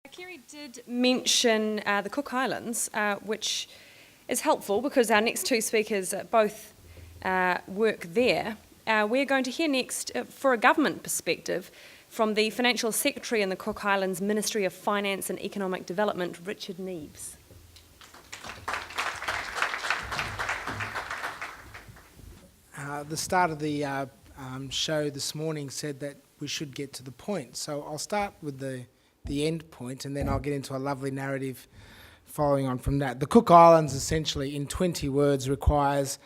Kerry did mention the Cook Islands, which is helpful because our next two speakers both work there. We're going to hear next, for a government perspective, from the Financial Secretary in the Cook Islands Ministry of Finance and Economic Development, Richard Neves. The start of the show this morning said that we should get to the point. So I'll start with the end point and then I'll get into a lovely narrative following on from that. The Cook Islands essentially, in 20 words, requires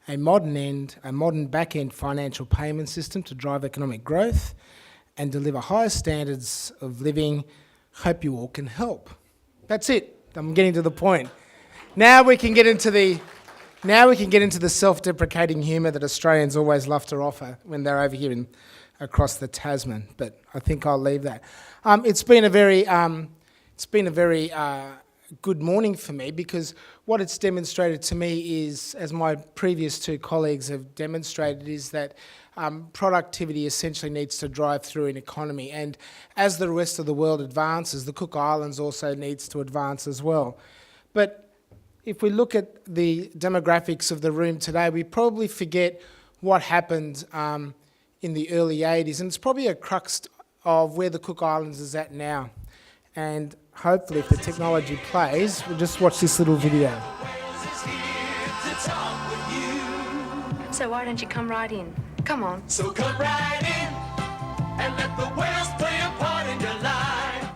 a modern back-end financial payment system to drive economic growth and deliver higher standards of living. Hope you all can help. That's it. I'm getting to the point. Now we can get into the self-deprecating humour that Australians always love to offer when they're over here across the Tasman, but I think I'll leave that. It's been a very good morning for me because what it's demonstrated to me is, as my previous two colleagues have demonstrated, is that productivity essentially needs to drive through an economy, and as the rest of the world advances, the Cook Islands also needs to advance as well. But if we look at the demographics of the room today, we probably forget what happened in the early 80s, and it's probably a crux of where the Cook Islands is at now. And hopefully, if the technology plays, we'll just watch this little video. So why don't you come right in? Come on. So come right in and let the whales play a part in your life.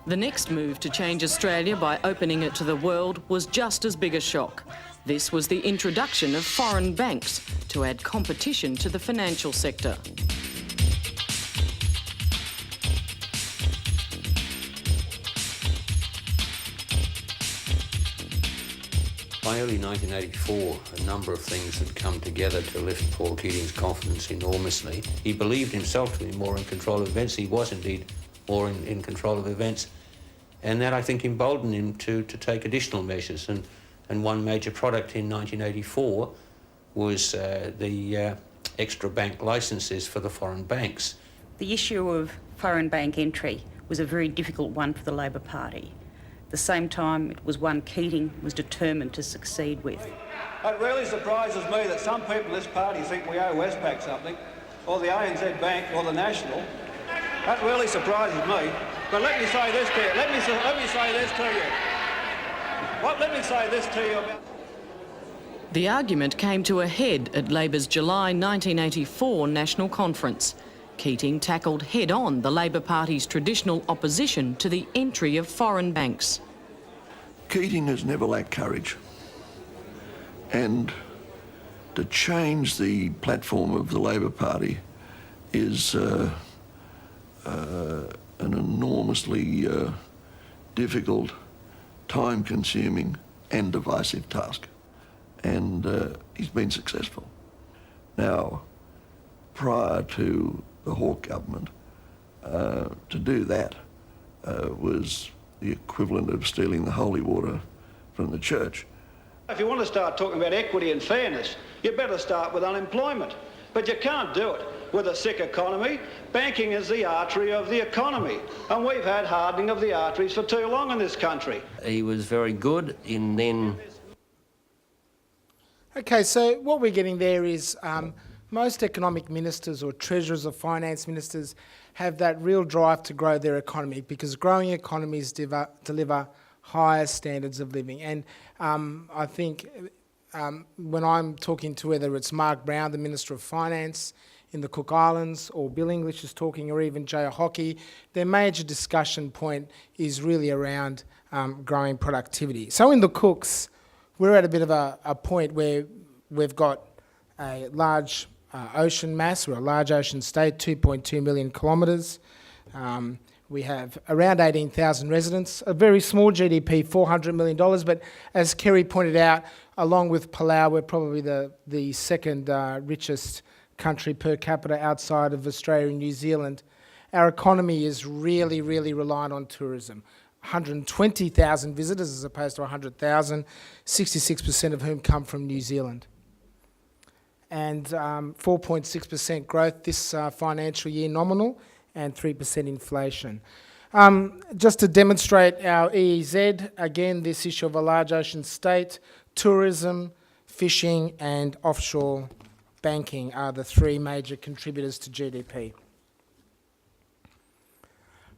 The next move to change Australia by opening it to the world was just as big a shock. This was the introduction of foreign banks to add competition to the financial sector. By early 1984, a number of things had come together to lift Paul Keating's confidence enormously. He believed himself to be more in control of events. He was indeed more in control of events. And that, I think, emboldened him to take additional measures. And one major product in 1984 was the extra bank licences for the foreign banks. The issue of foreign bank entry was a very difficult one for the Labor Party. At the same time, it was one Keating was determined to succeed with. It really surprises me that some people in this party think we owe Westpac something, or the ANZ Bank, or the National. That really surprises me. But let me say this to you. Let me say this to you. Let me say this to you about... The argument came to a head at Labor's July 1984 National Conference. Keating tackled head-on the Labor Party's traditional opposition to the entry of foreign banks. Keating has never lacked courage. And to change the platform of the Labor Party is an enormously difficult, time-consuming and divisive task. And he's been successful. Now, prior to the Hawke government, to do that was the equivalent of stealing the holy water from the church. If you want to start talking about equity and fairness, you better start with unemployment. But you can't do it with a sick economy. Banking is the artery of the economy, and we've had hardening of the arteries for too long in this country. He was very good in then... Okay, so what we're getting there is most economic ministers or treasurers or finance ministers have that real drive to grow their economy because growing economies deliver higher standards of living. And I think when I'm talking to whether it's Mark Brown, the Minister of Finance in the Cook Islands, or Bill English is talking, or even Jay Hockey, their major discussion point is really around growing productivity. So in the Cooks, we're at a bit of a point where we've got a large ocean mass. We're a large ocean state, 2.2 million kilometres. We have around 18,000 residents, a very small GDP, $400 million, but as Kerry pointed out, along with Palau, we're probably the second richest country per capita outside of Australia and New Zealand. Our economy is really, really reliant on tourism. 120,000 visitors as opposed to 100,000, 66% of whom come from New Zealand. And 4.6% growth this financial year nominal and 3% inflation. Just to demonstrate our EEZ, again, this issue of a large ocean state, tourism, fishing and offshore banking are the three major contributors to GDP.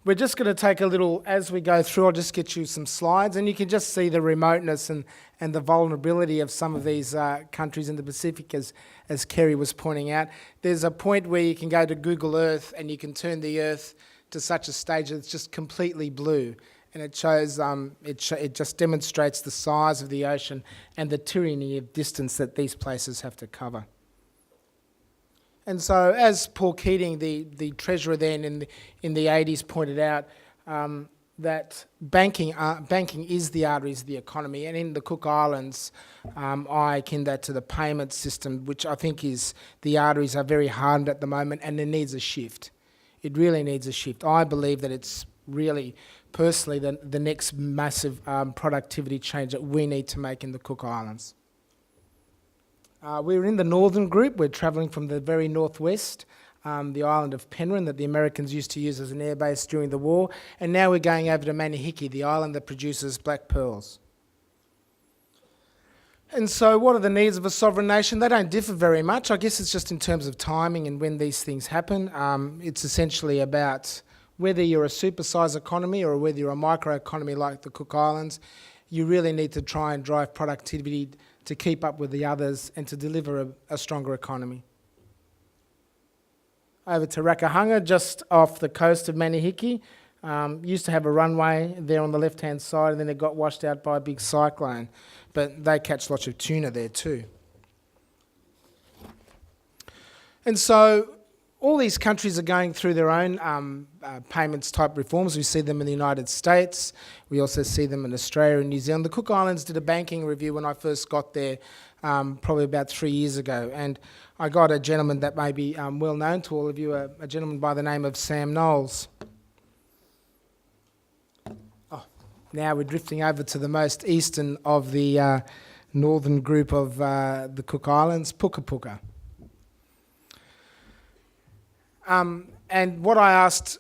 We're just going to take a little, as we go through, I'll just get you some slides, and you can just see the remoteness and the vulnerability of some of these countries in the Pacific, as Kerry was pointing out. There's a point where you can go to Google Earth and you can turn the Earth to such a stage that it's just completely blue, and it shows, it just demonstrates the size of the ocean and the tyranny of distance that these places have to cover. And so, as Paul Keating, the treasurer then in the 80s, pointed out, that banking is the arteries of the economy, and in the Cook Islands, I akin that to the payment system, which I think is the arteries are very hardened at the moment, and there needs a shift. It really needs a shift. I believe that it's really, personally, the next massive productivity change that we need to make in the Cook Islands. We're in the northern group. We're travelling from the very northwest, the island of Penryn that the Americans used to use as an airbase during the war, and now we're going over to Meitakki, the island that produces black pearls. And so what are the needs of a sovereign nation? They don't differ very much. I guess it's just in terms of timing and when these things happen. It's essentially about whether you're a supersize economy or whether you're a microeconomy like the Cook Islands. You really need to try and drive productivity to keep up with the others and to deliver a stronger economy. Over to Rarotonga, just off the coast of Meitakki. Used to have a runway there on the left-hand side, and then it got washed out by a big cyclone. But they catch lots of tuna there too. And so all these countries are going through their own payments type reforms. We see them in the United States. We also see them in Australia and New Zealand. The Cook Islands did a banking review when I first got there, probably about 3 years ago. And I got a gentleman that may be well known to all of you, a gentleman by the name of Sam Knowles. Oh, now we're drifting over to the most eastern of the northern group of the Cook Islands, Puka Puka. And what I asked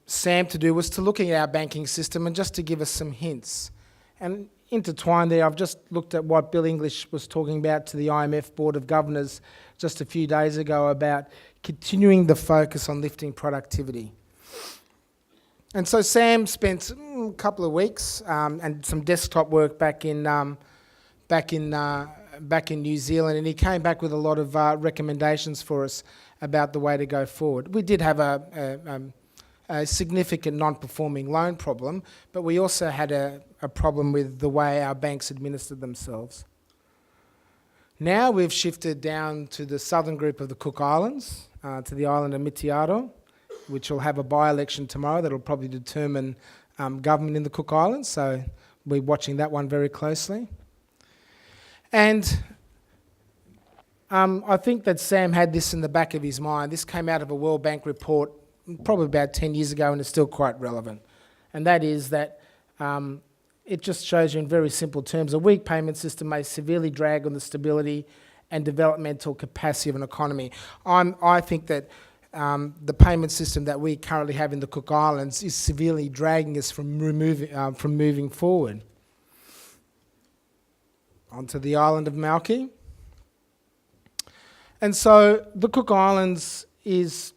Sam to do was to look at our banking system and just to give us some hints. And intertwined there, I've just looked at what Bill English was talking about to the IMF Board of Governors just a few days ago about continuing the focus on lifting productivity. And so Sam spent a couple of weeks and some desktop work back in New Zealand, and he came back with a lot of recommendations for us about the way to go forward. We did have a significant non-performing loan problem, but we also had a problem with the way our banks administered themselves. Now we've shifted down to the southern group of the Cook Islands, to the island of Mitiaro, which will have a by-election tomorrow that will probably determine government in the Cook Islands, so we're watching that one very closely. And I think that Sam had this in the back of his mind. This came out of a World Bank report probably about 10 years ago, and it's still quite relevant. And that is that it just shows you in very simple terms, a weak payment system may severely drag on the stability and developmental capacity of an economy. I think that the payment system that we currently have in the Cook Islands is severely dragging us from moving forward. Onto the island of Meitakki. And so the Cook Islands is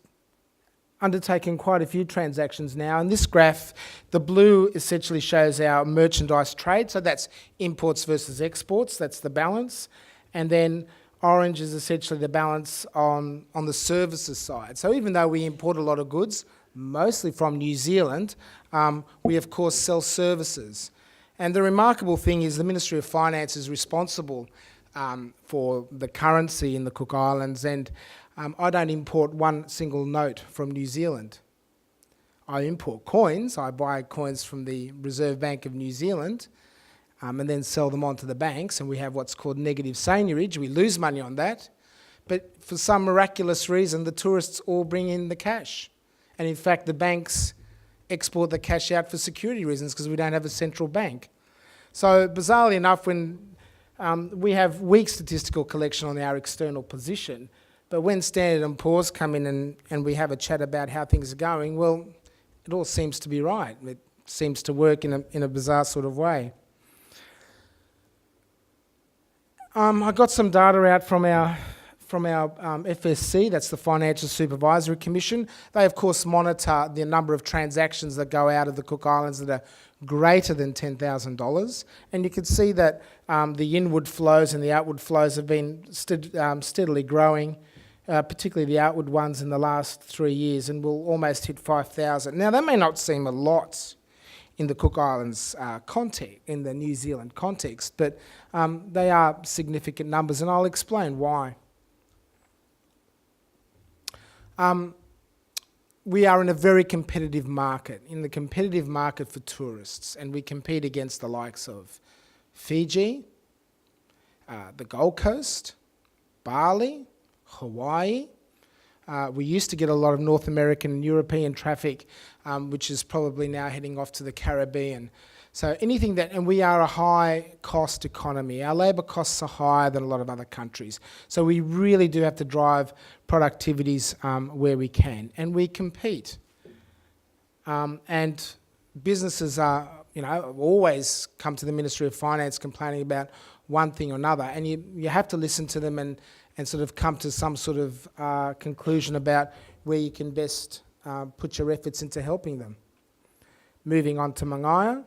undertaking quite a few transactions now. And this graph, the blue essentially shows our merchandise trade. So that's imports versus exports. That's the balance. And then orange is essentially the balance on the services side. So even though we import a lot of goods, mostly from New Zealand, we of course sell services. And the remarkable thing is the Ministry of Finance is responsible for the currency in the Cook Islands, and I don't import one single note from New Zealand. I import coins. I buy coins from the Reserve Bank of New Zealand and then sell them on to the banks, and we have what's called negative seigniorage. We lose money on that, but for some miraculous reason, the tourists all bring in the cash. And in fact, the banks export the cash out for security reasons because we don't have a central bank. So bizarrely enough, when we have weak statistical collection on our external position, but when Standard & Poor's come in and we have a chat about how things are going, well, It all seems to be right. It seems to work in a bizarre sort of way. I got some data out from our FSC, that's the Financial Supervisory Commission. They, of course, monitor the number of transactions that go out of the Cook Islands that are greater than $10,000. And you can see that the inward flows and the outward flows have been steadily growing, particularly the outward ones in the last 3 years, and will almost hit 5,000. Now, that may not seem a lot in the Cook Islands context, in the New Zealand context, but they are significant numbers, and I'll explain why. We are in a very competitive market, in the competitive market for tourists, and we compete against the likes of Fiji, the Gold Coast, Bali, Hawaii. We used to get a lot of North American and European traffic, which is probably now heading off to the Caribbean. So anything that, and we are a high-cost economy. Our labour costs are higher than a lot of other countries. So we really do have to drive productivities where we can, and we compete. And businesses are, always come to the Ministry of Finance complaining about one thing or another, and you have to listen to them and sort of come to some sort of conclusion about where you can best put your efforts into helping them. Moving on to Mangaya.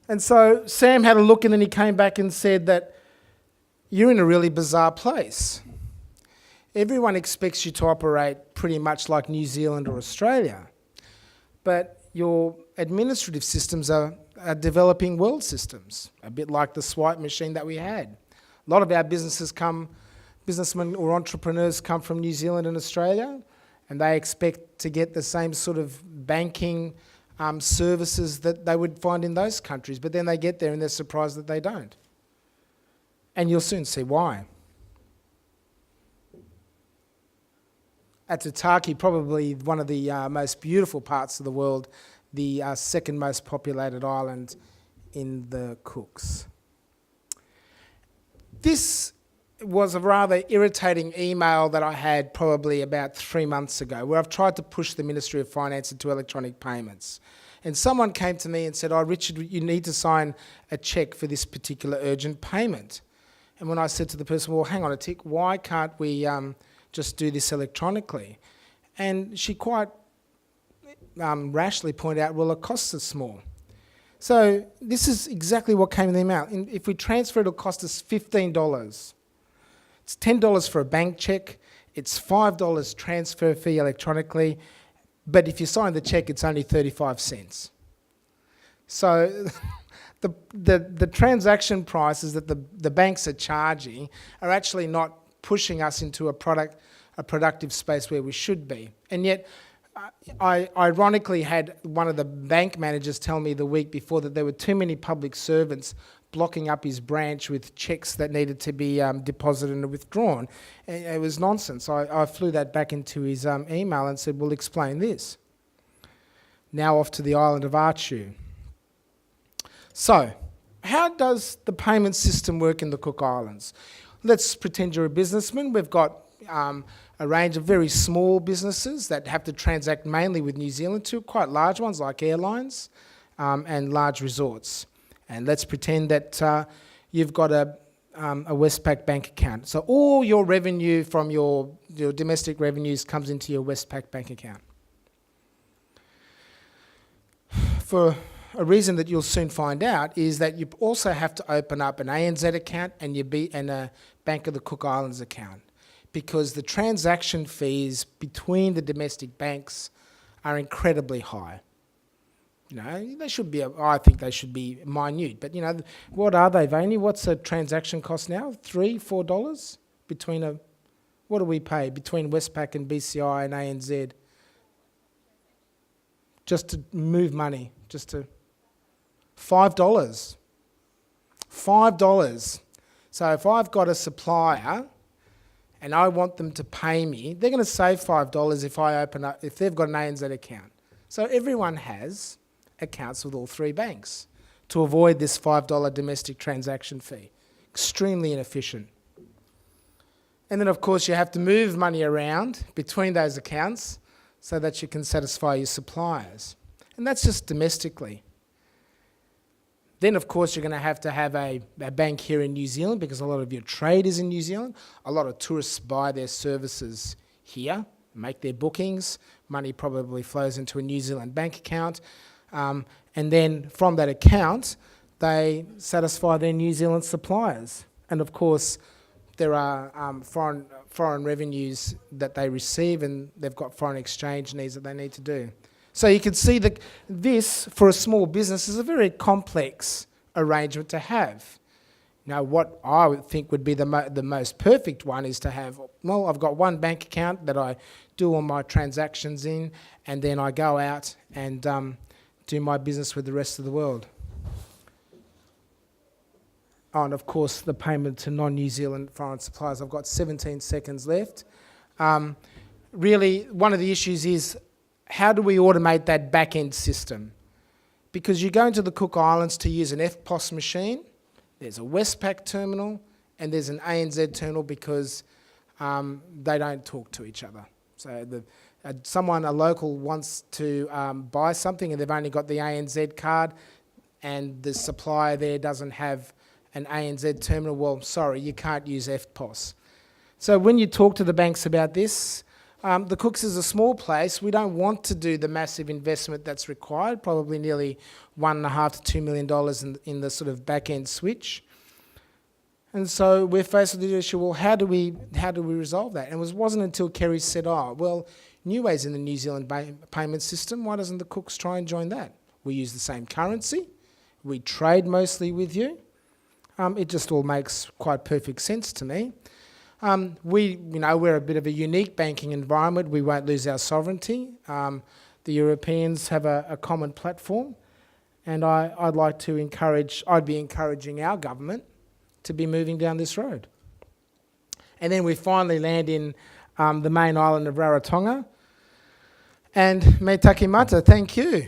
And so Sam had a look, and then he came back and said that you're in a really bizarre place. Everyone expects you to operate pretty much like New Zealand or Australia, but your administrative systems are developing world systems, a bit like the swipe machine that we had. A lot of our businessmen or entrepreneurs come from New Zealand and Australia, and they expect to get the same sort of banking services that they would find in those countries, but then they get there and they're surprised that they don't. And you'll soon see why. Aitutaki, probably one of the most beautiful parts of the world, the second most populated island in the Cooks. This was a rather irritating email that I had probably about 3 months ago, where I've tried to push the Ministry of Finance into electronic payments. And someone came to me and said, "Oh, Richard, you need to sign a cheque for this particular urgent payment." And when I said to the person, "Well, hang on a tick, why can't we just do this electronically?" And she quite rashly pointed out, "Well, it costs us more." So this is exactly what came in the email. If we transfer it, it'll cost us $15. It's $10 for a bank cheque. It's $5 transfer fee electronically. But if you sign the cheque, it's only 35 cents. So the transaction prices that the banks are charging are actually not pushing us into a productive space where we should be. And yet, I ironically had one of the bank managers tell me the week before that there were too many public servants blocking up his branch with cheques that needed to be deposited and withdrawn. And it was nonsense. I flew that back into his email and said, "Well, explain this." Now off to the island of Artu. So, how does the payment system work in the Cook Islands? Let's pretend you're a businessman. We've got a range of very small businesses that have to transact mainly with New Zealand to quite large ones like airlines and large resorts. And let's pretend that you've got a Westpac bank account. So all your revenue from your domestic revenues comes into your Westpac bank account. For a reason that you'll soon find out is that you also have to open up an ANZ account and a Bank of the Cook Islands account, because the transaction fees between the domestic banks are incredibly high. They should be, I think they should be minute, but what are they, Vaney? What's a transaction cost now? $3, $4 what do we pay between Westpac and BCI and ANZ? Just to move money, $5. $5. So if I've got a supplier and I want them to pay me, they're going to save $5 if they've got an ANZ account. So everyone has accounts with all three banks to avoid this $5 domestic transaction fee. Extremely inefficient. And then, of course, you have to move money around between those accounts. so that you can satisfy your suppliers. And that's just domestically. Then, of course, you're going to have a bank here in New Zealand because a lot of your trade is in New Zealand. A lot of tourists buy their services here, make their bookings. Money probably flows into a New Zealand bank account. And then from that account, they satisfy their New Zealand suppliers. And, of course, there are foreign revenues that they receive, and they've got foreign exchange needs that they need to do. So you can see that this, for a small business, is a very complex arrangement to have. Now, what I would think would be the most perfect one is to have, well, I've got one bank account that I do all my transactions in, and then I go out and do my business with the rest of the world. Oh, and of course, the payment to non-New Zealand foreign suppliers. I've got 17 seconds left. Really, one of the issues is, how do we automate that back-end system? Because you go into the Cook Islands to use an FPOS machine, there's a Westpac terminal, and there's an ANZ terminal because they don't talk to each other. So a local wants to buy something and they've only got the ANZ card, and the supplier there doesn't have an ANZ terminal. Well, sorry, you can't use FPOS. So when you talk to the banks about this, the Cooks is a small place. We don't want to do the massive investment that's required, probably nearly $1.5 to $2 million in the sort of back-end switch. And so we're faced with the issue, well, how do we resolve that? And it wasn't until Kerry said, Neway's in the New Zealand payment system, why doesn't the Cooks try and join that? We use the same currency, we trade mostly with you. It just all makes quite perfect sense to me. We're a bit of a unique banking environment. We won't lose our sovereignty. The Europeans have a common platform, and I'd be encouraging our government to be moving down this road. And then we finally land in the main island of Rarotonga. And Meitakki Maata, thank you.